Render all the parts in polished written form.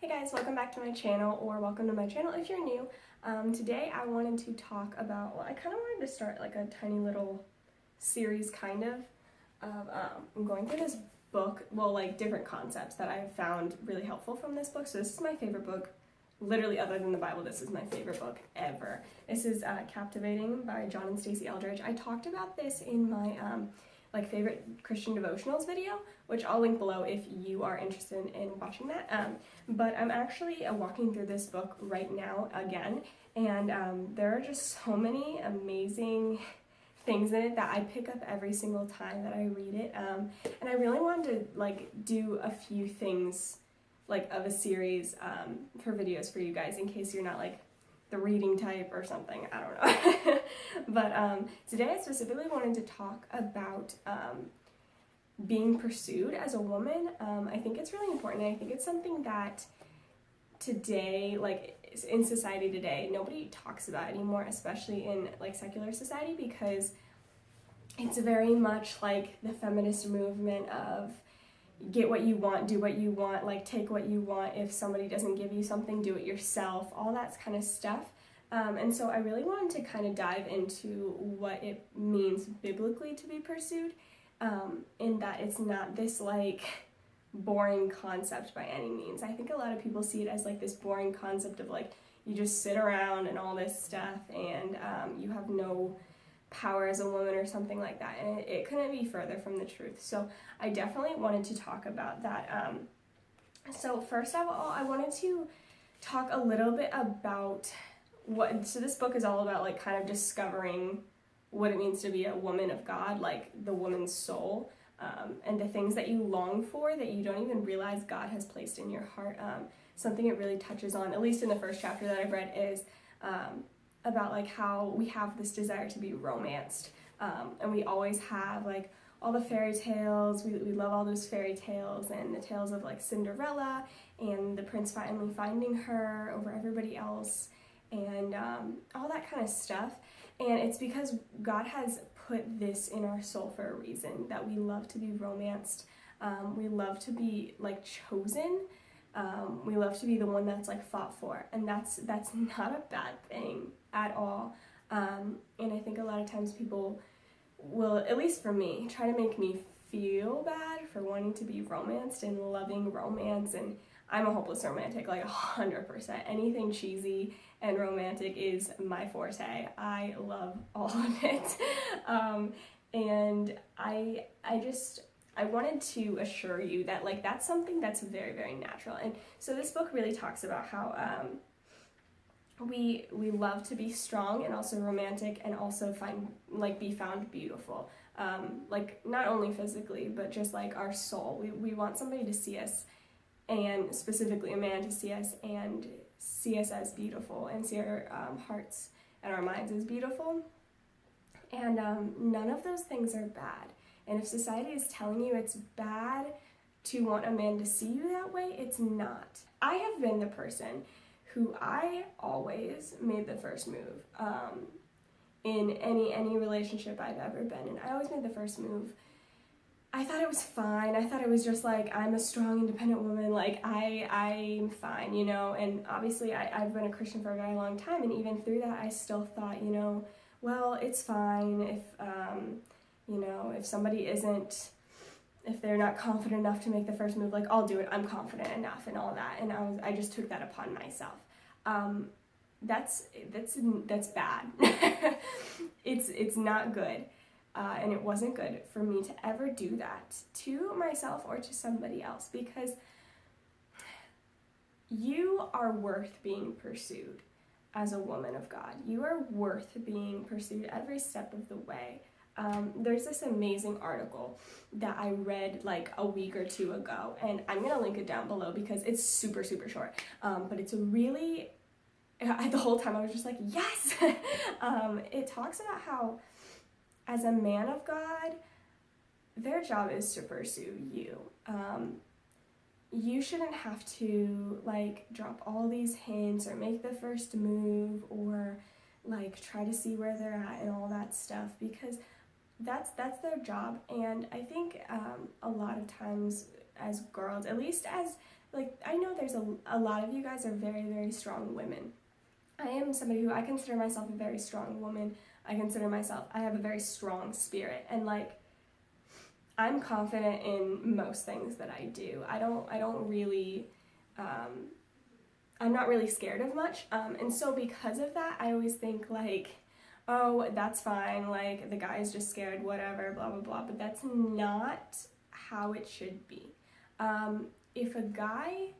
Hey guys, welcome back to my channel, or welcome to my channel if you're new. Today I wanted to talk about, I kind of wanted to start like a tiny little series I'm going through this book, like different concepts that I've found really helpful from this book. So this is my favorite book, literally other than the Bible, this is my favorite book ever. This is Captivating by John and Stacey Eldridge. I talked about this in my favorite Christian devotionals video, which I'll link below if you are interested in watching that. But I'm actually walking through this book right now again, and there are just so many amazing things in it that I pick up every single time that I read it. And I really wanted to do a few things of a series for videos for you guys in case you're not the reading type or something, I don't know. But today I specifically wanted to talk about being pursued as a woman. I think it's really important, and I think it's something that today, in society today, nobody talks about anymore, especially in secular society, because it's very much like the feminist movement of get what you want, do what you want, take what you want. If somebody doesn't give you something, do it yourself, all that kind of stuff. And so I really wanted to kind of dive into what it means biblically to be pursued, in that it's not this boring concept by any means. I think a lot of people see it as this boring concept of you just sit around and all this stuff, and you have no power as a woman or something like that, and it couldn't be further from the truth. So I definitely wanted to talk about that. So first of all, I wanted to talk a little bit about so this book is all about kind of discovering what it means to be a woman of God, the woman's soul, and the things that you long for that you don't even realize God has placed in your heart. Something it really touches on, at least in the first chapter that I've read, is about how we have this desire to be romanced, and we always have all the fairy tales. We love all those fairy tales and the tales of Cinderella and the prince finally finding her over everybody else, and all that kind of stuff. And it's because God has put this in our soul for a reason, that we love to be romanced. We love to be chosen. We love to be the one that's fought for, and that's not a bad thing at all. And I think a lot of times people will, at least for me, try to make me feel bad for wanting to be romanced and loving romance, and I'm a hopeless romantic, 100%. Anything cheesy and romantic is my forte. I love all of it. And I wanted to assure you that that's something that's very, very natural. And so this book really talks about how we love to be strong and also romantic, and also be found beautiful. Not only physically, but just our soul. We want somebody to see us, and specifically a man to see us and see us as beautiful, and see our hearts and our minds as beautiful. And none of those things are bad. And if society is telling you it's bad to want a man to see you that way, it's not. I have been the person who I always made the first move in any relationship I've ever been in. I always made the first move. I thought it was fine. I thought it was just I'm a strong, independent woman. I'm fine, And obviously I've been a Christian for a very long time, and even through that I still thought, well, it's fine if if somebody if they're not confident enough to make the first move, I'll do it, I'm confident enough and all that. And I just took that upon myself. That's bad. It's not good. And it wasn't good for me to ever do that to myself or to somebody else, because you are worth being pursued as a woman of God. You are worth being pursued every step of the way. There's this amazing article that I read a week or two ago, and I'm gonna link it down below because it's super, super short. But it's really, the whole time I was just yes! It talks about how, as a man of God, their job is to pursue you. You shouldn't have to drop all these hints or make the first move or try to see where they're at and all that stuff, because that's their job. And I think a lot of times as girls, at least as like, I know there's a lot of you guys are very, very strong women. I am somebody who, I consider myself a very strong woman. I have a very strong spirit, and like, I'm confident in most things that I do. I don't really, I'm not really scared of much, and so because of that, I always think like, oh, that's fine, like, the guy's just scared, whatever, blah, blah, blah, but that's not how it should be. If a guy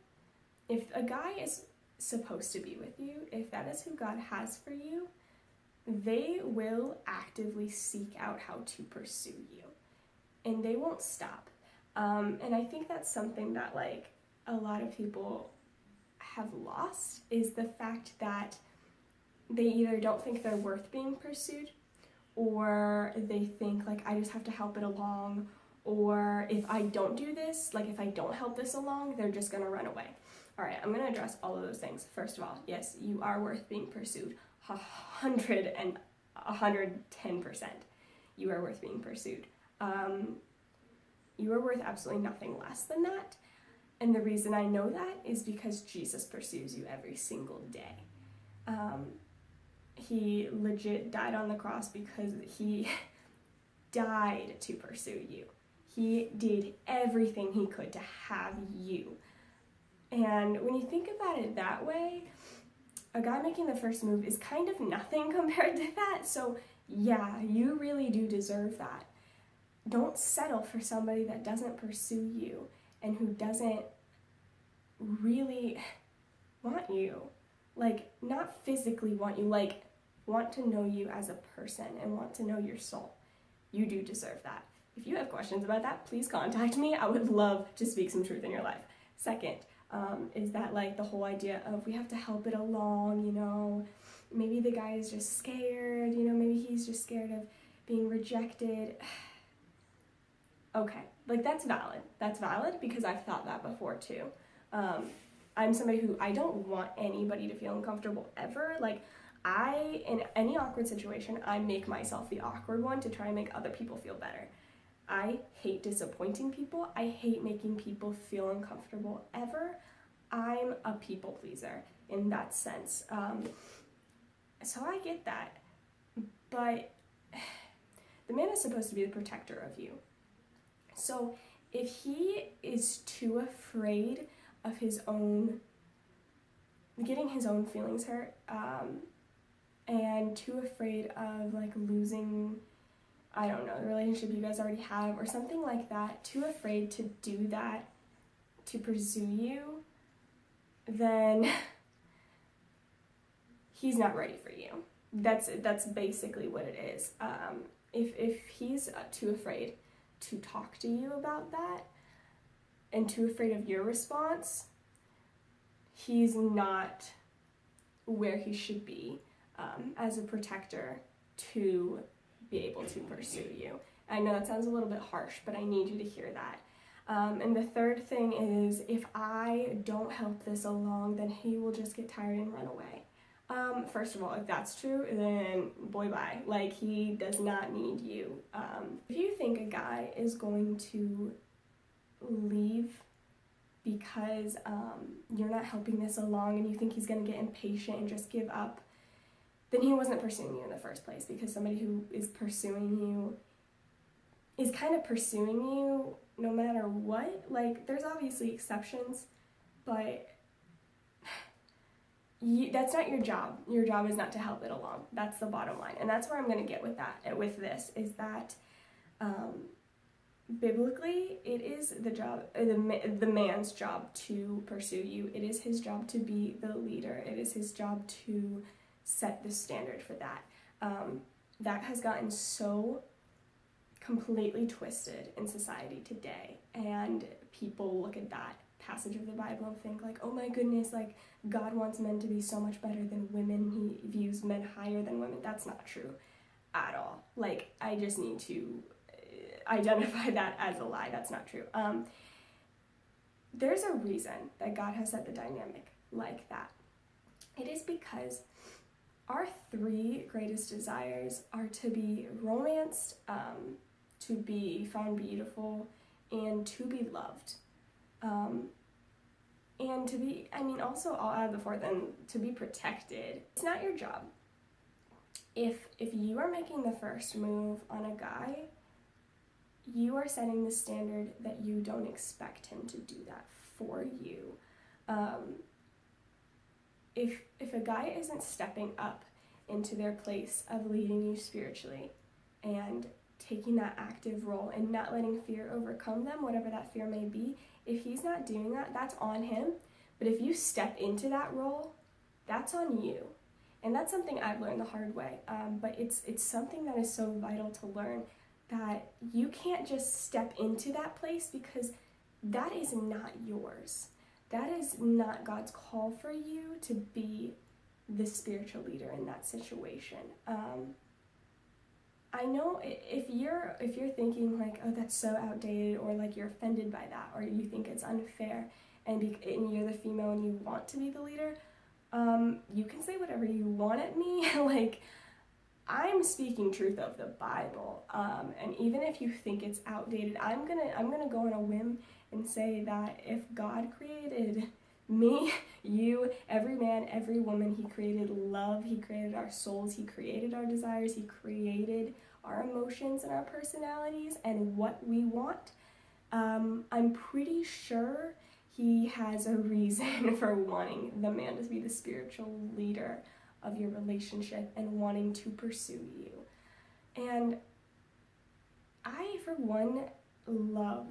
is supposed to be with you, if that is who God has for you, they will actively seek out how to pursue you, and they won't stop. And I think that's something that, like, a lot of people have lost, is the fact that they either don't think they're worth being pursued, or they think like, I just have to help it along, or if I don't do this, like if I don't help this along, they're just gonna run away. All right, I'm gonna address all of those things. First of all, yes, you are worth being pursued. 110%. You are worth being pursued. You are worth absolutely nothing less than that. And the reason I know that is because Jesus pursues you every single day. He legit died on the cross because he died to pursue you. He did everything he could to have you. And when you think about it that way, a guy making the first move is kind of nothing compared to that. So yeah, you really do deserve that. Don't settle for somebody that doesn't pursue you and who doesn't really want you. Like, not physically want you, like, want to know you as a person and want to know your soul. You do deserve that. If you have questions about that, please contact me. I would love to speak some truth in your life. Second, is that, like, the whole idea of we have to help it along, you know, maybe the guy is just scared, you know, maybe he's just scared of being rejected. Okay, like, that's valid because I've thought that before too. I'm somebody who, I don't want anybody to feel uncomfortable ever. Like, in any awkward situation, I make myself the awkward one to try and make other people feel better. I hate disappointing people. I hate making people feel uncomfortable ever. I'm a people pleaser in that sense. So I get that. But the man is supposed to be the protector of you. So if he is too afraid of getting his own feelings hurt, and too afraid of, like, losing, I don't know, the relationship you guys already have or something like that, too afraid to do that, to pursue you, then he's not ready for you. That's basically what it is. If he's too afraid to talk to you about that and too afraid of your response, he's not where he should be as a protector to be able to pursue you. I know that sounds a little bit harsh, but I need you to hear that. And the third thing is, if I don't help this along, then he will just get tired and run away. First of all, if that's true, then boy bye. Like, he does not need you. If you think a guy is going to leave because you're not helping this along and you think he's going to get impatient and just give up, then he wasn't pursuing you in the first place, because somebody who is pursuing you is kind of pursuing you no matter what. Like, there's obviously exceptions, but that's not your job. Your job is not to help it along. That's the bottom line. And that's where I'm going to get with this, is that biblically, it is the man's job to pursue you. It is his job to be the leader. It is his job to set the standard for that. That has gotten so completely twisted in society today, and people look at that passage of the Bible and think like, oh my goodness, like, God wants men to be so much better than women. He views men higher than women. That's not true at all. Like, I just need to identify that as a lie. That's not true. There's a reason that God has set the dynamic like that. It is because our three greatest desires are to be romanced, to be found beautiful, and to be loved. And to be, also I'll add the fourth, and to be protected. It's not your job. If you are making the first move on a guy, you are setting the standard that you don't expect him to do that for you. If a guy isn't stepping up into their place of leading you spiritually and taking that active role and not letting fear overcome them, whatever that fear may be, if he's not doing that, that's on him. But if you step into that role, that's on you. And that's something I've learned the hard way. But it's something that is so vital to learn, that you can't just step into that place, because that is not yours. That is not God's call for you to be the spiritual leader in that situation. I know if you're thinking like, oh, that's so outdated, or like you're offended by that, or you think it's unfair, and you're the female and you want to be the leader, you can say whatever you want at me. Like, I'm speaking truth of the Bible, and even if you think it's outdated, I'm gonna go on a whim and say that if God created me, you, every man, every woman, he created love, he created our souls, he created our desires, he created our emotions and our personalities and what we want. I'm pretty sure he has a reason for wanting the man to be the spiritual leader of your relationship and wanting to pursue you. And I, for one, love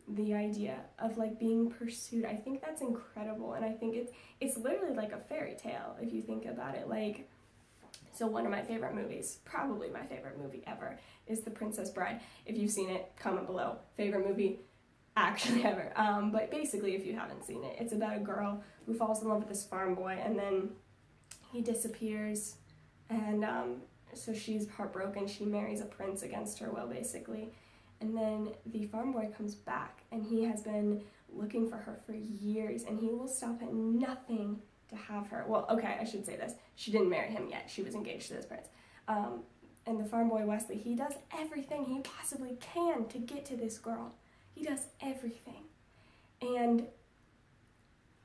the idea of like being pursued. I think that's incredible, and I think it's literally like a fairy tale if you think about it. Like, so one of my favorite movies, probably my favorite movie ever, is The Princess Bride. If you've seen it, comment below. Favorite movie actually ever. But basically, if you haven't seen it, it's about a girl who falls in love with this farm boy, and then he disappears, and so she's heartbroken. She marries a prince against her will, basically. And then the farm boy comes back, and he has been looking for her for years, and he will stop at nothing to have her. Well, okay, I should say this. She didn't marry him yet. She was engaged to this prince. And the farm boy, Wesley, he does everything he possibly can to get to this girl. He does everything. And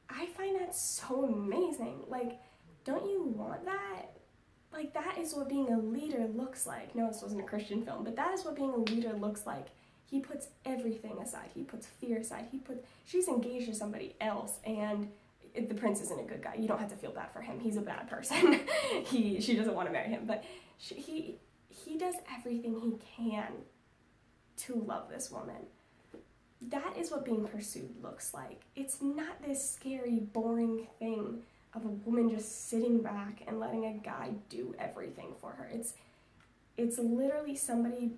I find that so amazing. Like, don't you want that? Like, that is what being a leader looks like. No, this wasn't a Christian film, but that is what being a leader looks like. He puts everything aside. He puts fear aside. She's engaged to somebody else, and the prince isn't a good guy. You don't have to feel bad for him. He's a bad person. She doesn't want to marry him, but he does everything he can to love this woman. That is what being pursued looks like. It's not this scary, boring thing of a woman just sitting back and letting a guy do everything for her. It's literally somebody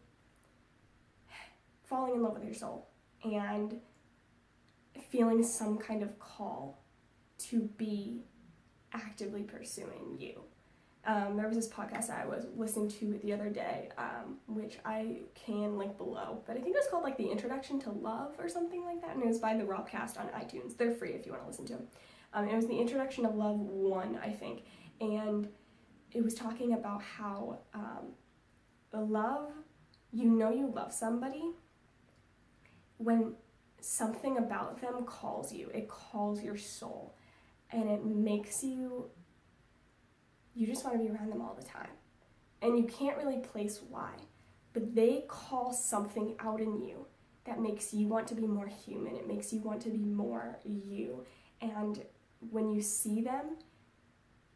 falling in love with your soul and feeling some kind of call to be actively pursuing you. There was this podcast I was listening to the other day, which I can link below, but I think it was called like The Introduction to Love or something like that, and it was by the Robcast on iTunes. They're free if you want to listen to them. It was the Introduction to Love 1, I think, and it was talking about how love, you love somebody when something about them calls you. It calls your soul, and it makes you just want to be around them all the time. And you can't really place why, but they call something out in you that makes you want to be more human. It makes you want to be more you. And when you see them,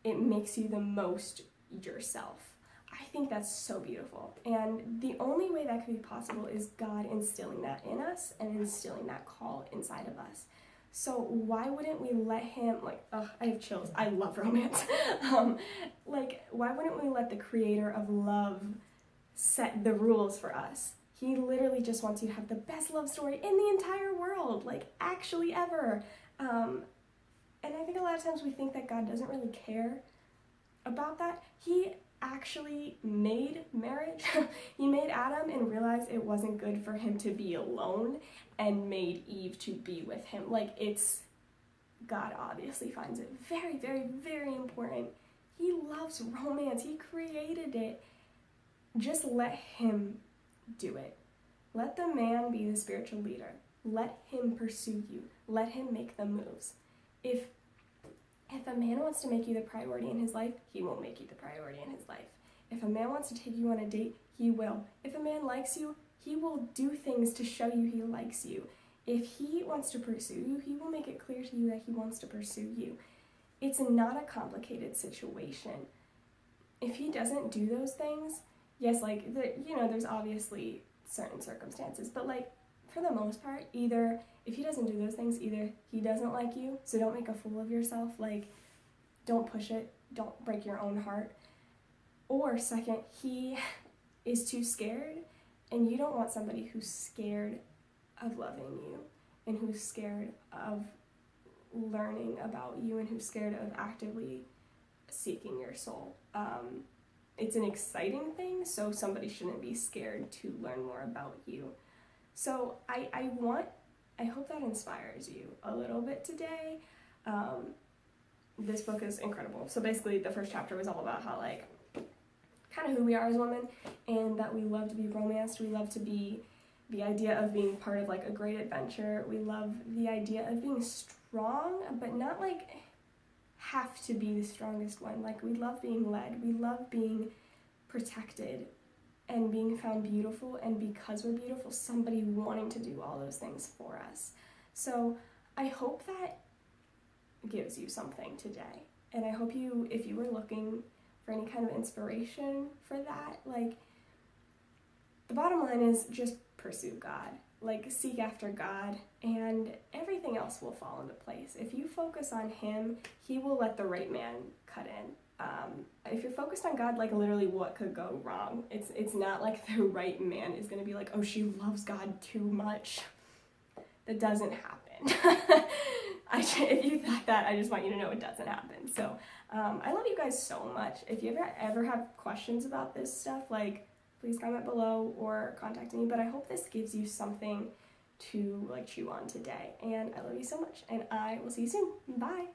it makes you the most yourself. I think that's so beautiful. And the only way that could be possible is God instilling that in us and instilling that call inside of us. So why wouldn't we let him, I have chills. I love romance. Why wouldn't we let the creator of love set the rules for us? He literally just wants you to have the best love story in the entire world, actually ever. And I think a lot of times we think that God doesn't really care about that. He actually made marriage. He made Adam and realized it wasn't good for him to be alone and made Eve to be with him. God obviously finds it very, very, very important. He loves romance. He created it. Just let him do it. Let the man be the spiritual leader. Let him pursue you. Let him make the moves. If a man wants to make you the priority in his life, he won't make you the priority in his life. If a man wants to take you on a date, he will. If a man likes you, he will do things to show you he likes you. If he wants to pursue you, he will make it clear to you that he wants to pursue you. It's not a complicated situation. If he doesn't do those things, yes, like, there's obviously certain circumstances, but like, for the most part, either if he doesn't do those things, either he doesn't like you, so don't make a fool of yourself, like, don't push it, don't break your own heart, or second, he is too scared, and you don't want somebody who's scared of loving you, and who's scared of learning about you, and who's scared of actively seeking your soul. It's an exciting thing, so somebody shouldn't be scared to learn more about you. So I hope that inspires you a little bit today. This book is incredible. So basically the first chapter was all about how, like, kind of who we are as women, and that we love to be romanced, we love to be the idea of being part of like a great adventure, we love the idea of being strong, but not like have to be the strongest one. Like, we love being led, we love being protected and being found beautiful, and because we're beautiful, somebody wanting to do all those things for us. So I hope that gives you something today, and I hope you, if you were looking for any kind of inspiration for that, like, the bottom line is just pursue God. Like, seek after God, and everything else will fall into place. If you focus on him, he will let the right man cut in. If you're focused on God, like, literally what could go wrong? It's not like the right man is going to be like, oh, she loves God too much. That doesn't happen. If you thought that, I just want you to know it doesn't happen. So I love you guys so much. If you ever have questions about this stuff, like, please comment below or contact me. But I hope this gives you something to, like, chew on today. And I love you so much, and I will see you soon. Bye.